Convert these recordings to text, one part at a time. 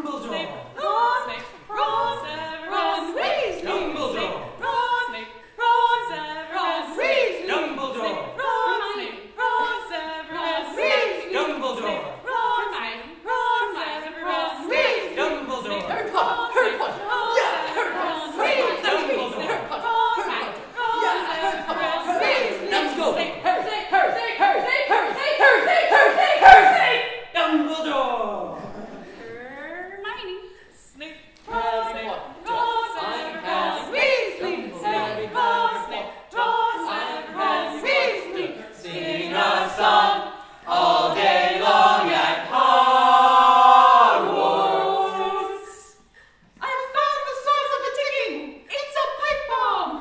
Snape, Ron, Snape, Ron, Severus, Ron Weasley, Dumbledore, Ron, Snape, Ron, Severus, Ron Weasley, Dumbledore, Ron, Snape, Ron, Severus, Weasley, Dumbledore, Ron, Ron, Severus, Severus, Weasley, Dumbledore, Harry Potter, Harry Potter, yeah, Harry Potter, Weasley, Dumbledore, Harry Potter, yeah, Harry Potter, Weasley, let's go, Harry, Dumbledore, Hermione, Snape, Ron, Snape, Ron, Severus, Weasley, Snape, Ron, Snape, Ron, Severus, Weasley, sing a song all day long at Hogwarts. I found the source of the ticking. It's a pipe bomb.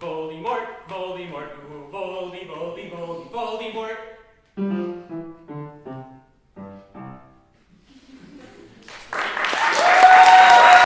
Voldemort, Voldemort, ooh, Voldemort.